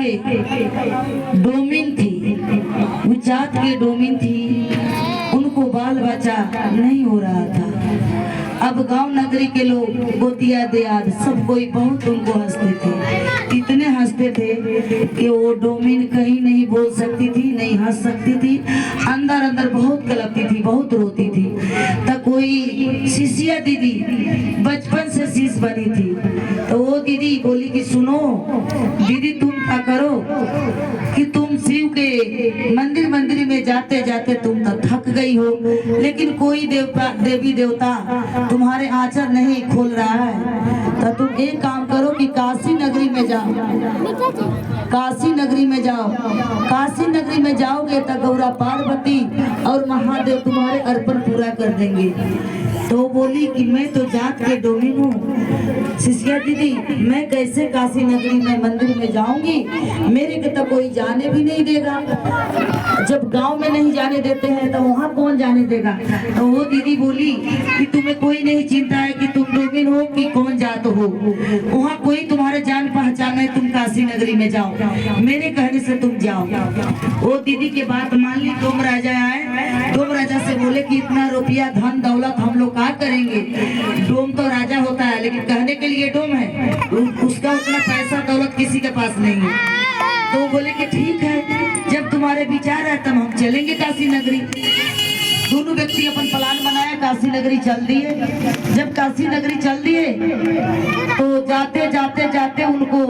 के डोमिन थी, वो जात के डोमिन थी, उनको बाल बच्चा नहीं हो रहा था। अब गांव नगरी के लोग गोतिया देयाद सब कोई बहुत उनको हंसते थे, इतने हंसते थे कि वो डोमिन कहीं नहीं बोल सकती थी, नहीं हंस सकती थी, अंदर अंदर बहुत कलपती थी, बहुत रोती थी। तब कोई शिष्या दीदी बचपन से शिष्य बनी थी, तो वो दीदी बोली कि सुनो दीदी, तुम क्या करो कि तुम शिव के मंदिर में जाते जाते तुम तो थक गई हो, लेकिन कोई देवी देवता तुम्हारे आंचल नहीं खोल रहा है, तो तुम एक काम करो कि काशी नगरी में जाओ। काशी नगरी में जाओ, काशी नगरी में जाओगे तो गौरा पार्वती और महादेव तुम्हारे अर्पण पूरा कर देंगे। तो बोली कि मैं तो जात के डोमिन हूँ शिष्या दीदी, मैं कैसे काशी नगरी में मंदिर में जाऊंगी, मेरे को तो कोई जाने भी नहीं देगा। जब गांव में नहीं जाने देते हैं तो वहाँ कौन जाने देगा। तो वो दीदी बोली कि तुम्हें कोई नहीं चिंता है कि तुम डोमिन हो कि कौन जात हो, वहाँ कोई तुम्हारे जान पहचान है, तुम काशी नगरी में जाओ, मेरे कहने से तुम जाओ। वो दीदी की बात मान ली। डोम राजा आए, डोम राजा से बोले कि इतना रुपया धन दौलत हम लोग क्या करेंगे, डोम तो राजा होता है लेकिन कहने के लिए डोम है, उसका उतना पैसा दौलत किसी के पास नहीं है। तो बोले कि ठीक है, जब तुम्हारे विचार है तब हम चलेंगे काशी नगरी। दोनों व्यक्ति अपन प्लान बनाया, काशी नगरी चल दिए। जब काशी नगरी चल दिए तो जाते जाते जाते उनको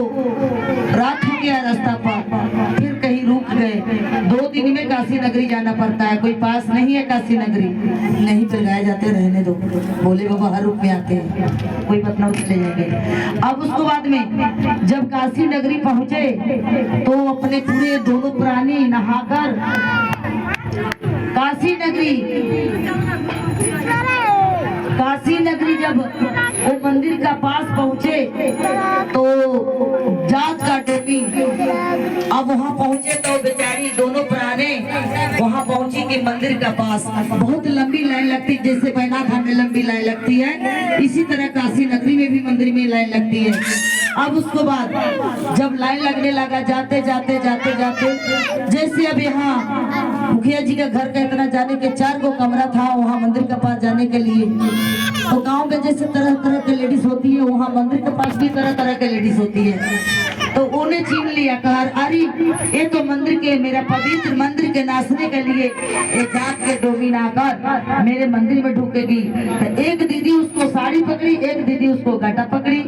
रात हो गया रास्ता पर, फिर कहीं रुक गए। 2 दिन में काशी नगरी जाना पड़ता है, कोई पास नहीं है काशी नगरी, नहीं तो गए जाते रहने दो, बोले बाबा हर रुक में आते हैं, कोई बात ना चले जाएंगे। अब उसके बाद में जब काशी नगरी पहुंचे तो अपने पूरे दोनों प्राणी नहाकर काशी नगरी जब वो मंदिर का पास पहुंचे तो जात का टोपी, अब वहाँ पहुंचे तो बेचारी दोनों प्राणे वहाँ पहुंची कि मंदिर का पास बहुत लंबी लाइन लगती, जैसे बैनाथ धाम में लंबी लाइन लगती है, इसी तरह काशी नगरी में भी मंदिर में लाइन लगती है। अब उसके बाद जब लाइन लगने लगा, जाते जाते जाते जाते जैसे अब यहाँ मुखिया जी का घर का इतना जाने के 4 गो कमरा था वहाँ मंदिर के पास जाने के लिए, तो गांव में जैसे तरह तरह के लेडीज होती है, वहाँ मंदिर के पास भी तरह तरह के लेडीज होती है। तो उन्हें छीन लिया, कहा अरे ये तो मंदिर के, मेरा पवित्र मंदिर के नाचने के लिए एक जात के डोमिन आकर मेरे मंदिर में ढुकेगी। तो एक दीदी उसको साड़ी पकड़ी, एक दीदी उसको गाटा पकड़ी,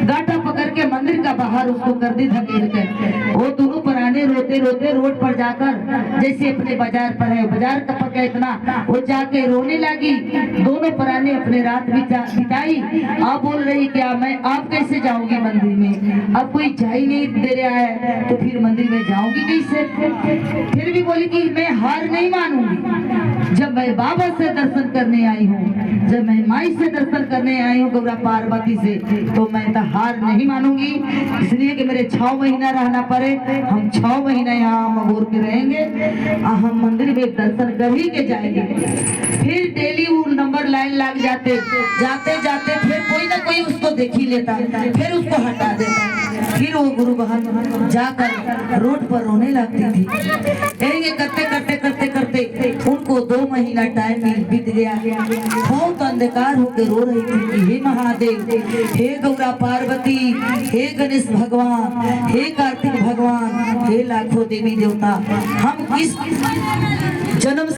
गाटा पकड़ के मंदिर का बाहर उसको कर दी धकेल के। वो दोनों पुराने रोते रोते रोड पर जाकर, जैसे अपने बाजार पर है, बाजार का पक्का इतना, वो जाके रोने लगी। दोनों पुराने अपने रात बिताई। आप बोल रही क्या मैं आप कैसे जाऊंगी मंदिर में, अब कोई जा ही नहीं दे रहा है तो फिर मंदिर में जाऊंगी कैसे। फिर भी बोली कि मैं हार नहीं मानूंगी, जब मैं बाबा से दर्शन करने आई हूँ, जब मैं माई से दर्शन करने आई हूँ गौरा पार्वती से, तो मैं तो हार नहीं मानूंगी। इसलिए कि मेरे 6 महीना रहना पड़े, हम 6 महीना यहाँ मगोर के रहेंगे, हम मंदिर में दर्शन कर ही के जाएंगे। फिर डेली वो नंबर लाइन लग जाते, जाते जाते फिर कोई ना कोई उसको देख ही लेता, फिर उसको हटा देता। फिर वो गुरु बहन जाकर रोड पर रोने लगती थी। करते करते करते करते उनको 2 महीना टाइम बीत गया। बहुत अंधकार होकर रो रही थी कि हे महादेव, हे गौरा पार्वती, हे गणेश भगवान, हे कार्तिक भगवान, हे लाखों देवी देवता, हम किस जन्म